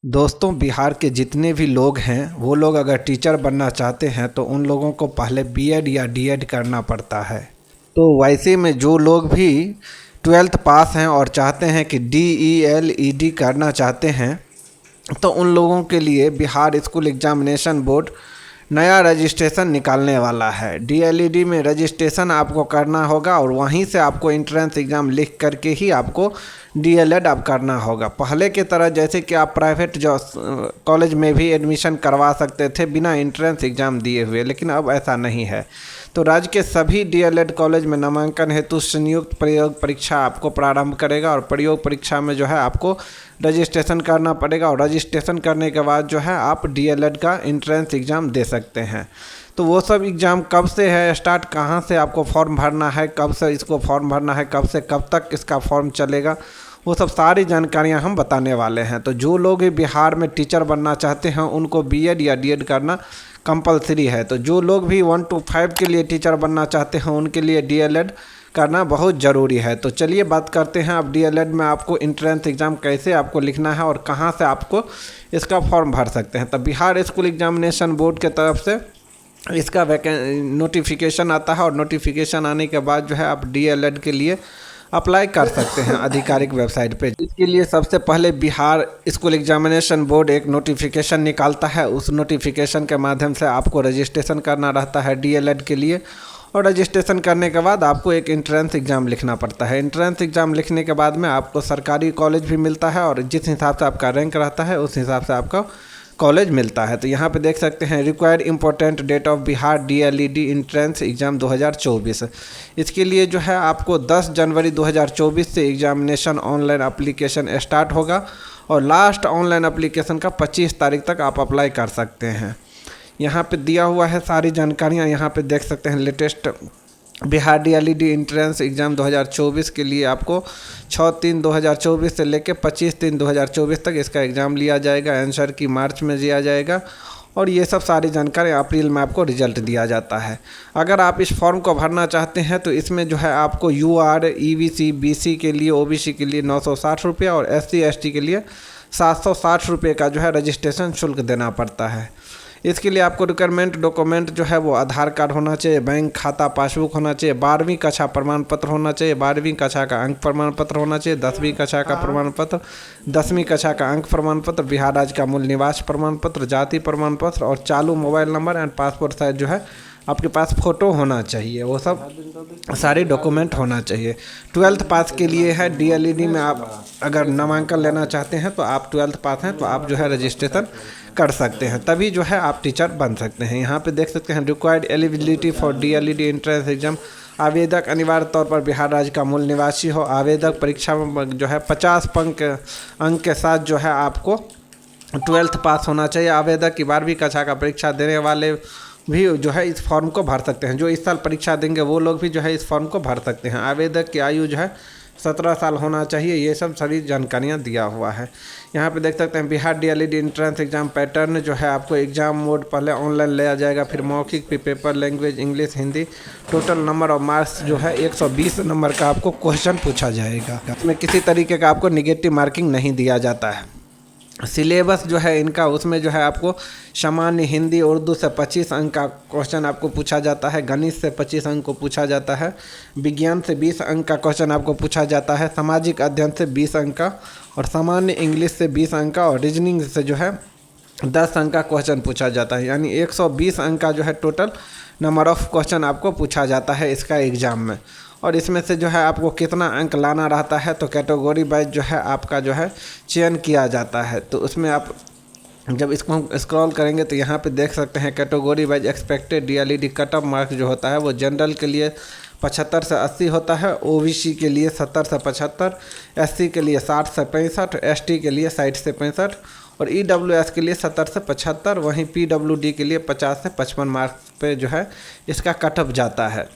दोस्तों, बिहार के जितने भी लोग हैं वो लोग अगर टीचर बनना चाहते हैं तो उन लोगों को पहले बीएड या डीएड करना पड़ता है। तो वैसे में जो लोग भी ट्वेल्थ पास हैं और चाहते हैं कि डीईएलईडी करना चाहते हैं तो उन लोगों के लिए बिहार स्कूल एग्जामिनेशन बोर्ड नया रजिस्ट्रेशन निकालने वाला है। डीएलईडी में रजिस्ट्रेशन आपको करना होगा और वहीं से आपको एंट्रेंस एग्ज़ाम लिख करके ही आपको डीएलएड अब करना होगा। पहले की तरह जैसे कि आप प्राइवेट जो कॉलेज में भी एडमिशन करवा सकते थे बिना एंट्रेंस एग्ज़ाम दिए हुए, लेकिन अब ऐसा नहीं है। तो राज्य के सभी डीएलएड कॉलेज में नामांकन हेतु संयुक्त प्रयोग परीक्षा आपको प्रारंभ करेगा और प्रयोग परीक्षा में जो है आपको रजिस्ट्रेशन करना पड़ेगा और रजिस्ट्रेशन करने के बाद जो है आप डीएलएड का एंट्रेंस एग्ज़ाम दे सकते हैं। तो वो सब एग्ज़ाम कब से है स्टार्ट, कहाँ से आपको फॉर्म भरना है, कब से इसको फॉर्म भरना है, कब से कब तक इसका फॉर्म चलेगा, वो सब सारी जानकारियाँ हम बताने वाले हैं। तो जो लोग भी बिहार में टीचर बनना चाहते हैं उनको बीएड या डीएड करना कंपलसरी है। तो जो लोग भी 1 to 5 के लिए टीचर बनना चाहते हैं उनके लिए डीएलएड करना बहुत ज़रूरी है। तो चलिए बात करते हैं अब डीएलएड में आपको एंट्रेंस एग्ज़ाम कैसे आपको लिखना है और कहाँ से आपको इसका फॉर्म भर सकते हैं। तो बिहार स्कूल एग्जामिनेशन बोर्ड के तरफ से इसका नोटिफिकेशन आता है और नोटिफिकेशन आने के बाद जो है आप डीएलएड के लिए अप्लाई कर सकते हैं आधिकारिक वेबसाइट पे। इसके लिए सबसे पहले बिहार स्कूल एग्जामिनेशन बोर्ड एक नोटिफिकेशन निकालता है। उस नोटिफिकेशन के माध्यम से आपको रजिस्ट्रेशन करना रहता है डीएलएड के लिए और रजिस्ट्रेशन करने के बाद आपको एक एंट्रेंस एग्ज़ाम लिखना पड़ता है। एंट्रेंस एग्ज़ाम लिखने के बाद में आपको सरकारी कॉलेज भी मिलता है और जिस हिसाब से आपका रैंक रहता है उस हिसाब से आपका कॉलेज मिलता है। तो यहाँ पे देख सकते हैं required important date of Bihar DLED entrance exam 2024। इसके लिए जो है आपको 10 जनवरी 2024 से एग्जामिनेशन ऑनलाइन एप्लीकेशन स्टार्ट होगा और लास्ट ऑनलाइन एप्लीकेशन का 25 तारीख तक आप अप्लाई कर सकते हैं। यहाँ पे दिया हुआ है सारी जानकारियाँ, यहाँ पे देख सकते हैं latest Bihar DLED entrance exam 2024 के लिए आपको 6/3/2024 से लेकर 25/3/2024 तक इसका एग्ज़ाम लिया जाएगा। आंसर की मार्च में दिया जाएगा और ये सब सारी जानकारी अप्रैल में आपको रिजल्ट दिया जाता है। अगर आप इस फॉर्म को भरना चाहते हैं तो इसमें जो है आपको यूआर ईबीसी बीसी के लिए ओबीसी के लिए 960 रुपये और एससी एसटी के लिए 760 रुपये का जो है रजिस्ट्रेशन शुल्क देना पड़ता है। इसके लिए आपको रिक्वायरमेंट डॉक्यूमेंट जो है वो आधार कार्ड होना चाहिए, बैंक खाता पासबुक होना चाहिए, 12वीं कक्षा प्रमाण पत्र होना चाहिए, 12वीं कक्षा का अंक प्रमाण पत्र होना चाहिए, 10वीं कक्षा का प्रमाण पत्र, 10वीं कक्षा का अंक प्रमाण पत्र, बिहार राज्य का मूल निवास प्रमाण पत्र, जाति प्रमाण पत्र और चालू mobile number and passport size जो है आपके पास फ़ोटो होना चाहिए। वो सब सारे डॉक्यूमेंट होना चाहिए। 12th पास के लिए है डीएलईडी में आप अगर नामांकन लेना चाहते हैं तो आप 12th पास हैं तो आप जो है रजिस्ट्रेशन कर सकते हैं, तभी जो है आप टीचर बन सकते हैं। यहाँ पे देख सकते हैं required eligibility for DElEd entrance exam. आवेदक अनिवार्य तौर पर बिहार राज्य का मूल निवासी हो। आवेदक परीक्षा में जो है 50 अंक के साथ जो है आपको 12th पास होना चाहिए। आवेदक की 12वीं कक्षा का परीक्षा देने वाले भी जो है इस फॉर्म को भर सकते हैं। जो इस साल परीक्षा देंगे वो लोग भी जो है इस फॉर्म को भर सकते हैं। आवेदक की आयु जो है 17 साल होना चाहिए। ये सब सभी जानकारियाँ दिया हुआ है। यहाँ पे देख सकते हैं Bihar DLED entrance exam pattern जो है आपको एग्जाम मोड पहले ऑनलाइन लिया जाएगा, फिर मौखिक, फिर paper, language English, Hindi. Total number of marks जो है 120 नंबर का आपको क्वेश्चन पूछा जाएगा। इसमें किसी तरीके का आपको निगेटिव मार्किंग नहीं दिया जाता है। सिलेबस जो है इनका उसमें जो है आपको सामान्य हिंदी उर्दू से 25 अंक का क्वेश्चन आपको पूछा जाता है, गणित से 25 अंक को पूछा जाता है, विज्ञान से 20 अंक का क्वेश्चन आपको पूछा जाता है, सामाजिक अध्ययन से 20 अंक का और सामान्य इंग्लिश से 20 अंक का और रीजनिंग से जो है 10 अंक का क्वेश्चन पूछा जाता है। यानी 120 अंक का जो है टोटल नंबर ऑफ क्वेश्चन आपको पूछा जाता है इसका एग्ज़ाम में। और इसमें से जो है आपको कितना अंक लाना रहता है तो कैटेगरी वाइज जो है आपका जो है चयन किया जाता है। तो उसमें आप जब इसको हम स्क्रॉल करेंगे तो यहाँ पे देख सकते हैं category wise expected DElEd cut off marks जो होता है वो जनरल के लिए 75 से 80 होता है, ओबीसी के लिए 70 से 75, एससी के लिए 60 से 65, एसटी के लिए 60 से 65 और ईडब्ल्यूएस के लिए 70 से 75। वहीं पीडब्ल्यूडी के लिए 50 से 55 मार्क्स पे जो है इसका कट ऑफ जाता है।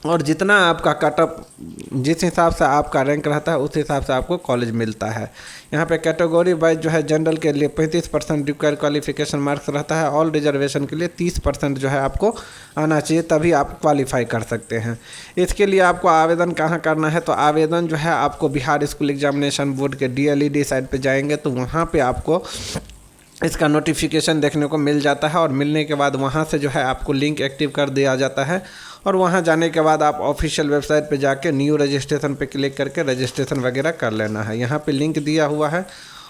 और जितना आपका कट ऑफ जिस हिसाब से आपका रैंक रहता है उस हिसाब से आपको कॉलेज मिलता है। यहाँ पे कैटेगरी वाइज जो है जनरल के लिए 35% रिक्वायर क्वालिफिकेशन मार्क्स रहता है। ऑल रिजर्वेशन के लिए 30% जो है आपको आना चाहिए, तभी आप क्वालिफाई कर सकते हैं। इसके लिए आपको आवेदन कहाँ करना है, तो आवेदन जो है आपको बिहार स्कूल एग्जामिनेशन बोर्ड के DLED साइट पर जाएंगे तो वहाँ पर आपको इसका नोटिफिकेशन देखने को मिल जाता है। और मिलने के बाद वहाँ से जो है आपको लिंक एक्टिव कर दिया जाता है और वहाँ जाने के बाद आप ऑफिशियल वेबसाइट पे जाके न्यू रजिस्ट्रेशन पे क्लिक करके रजिस्ट्रेशन वगैरह कर लेना है। यहाँ पे लिंक दिया हुआ है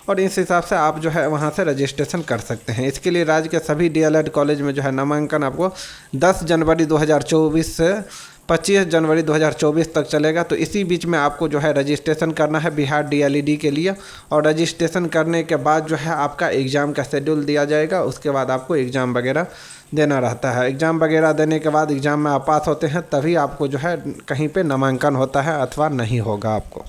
और इस हिसाब से आप जो है वहाँ से रजिस्ट्रेशन कर सकते हैं। इसके लिए राज्य के सभी DLED कॉलेज में जो है नामांकन आपको 10 जनवरी 2024 से 25 जनवरी 2024 तक चलेगा। तो इसी बीच में आपको जो है रजिस्ट्रेशन करना है बिहार DLED के लिए। और रजिस्ट्रेशन करने के बाद जो है आपका एग्ज़ाम का शेड्यूल दिया जाएगा, उसके बाद आपको एग्ज़ाम वगैरह देना रहता है। एग्ज़ाम वगैरह देने के बाद एग्ज़ाम में आप पास होते हैं तभी आपको जो है कहीं पे नामांकन होता है, अथवा नहीं होगा आपको।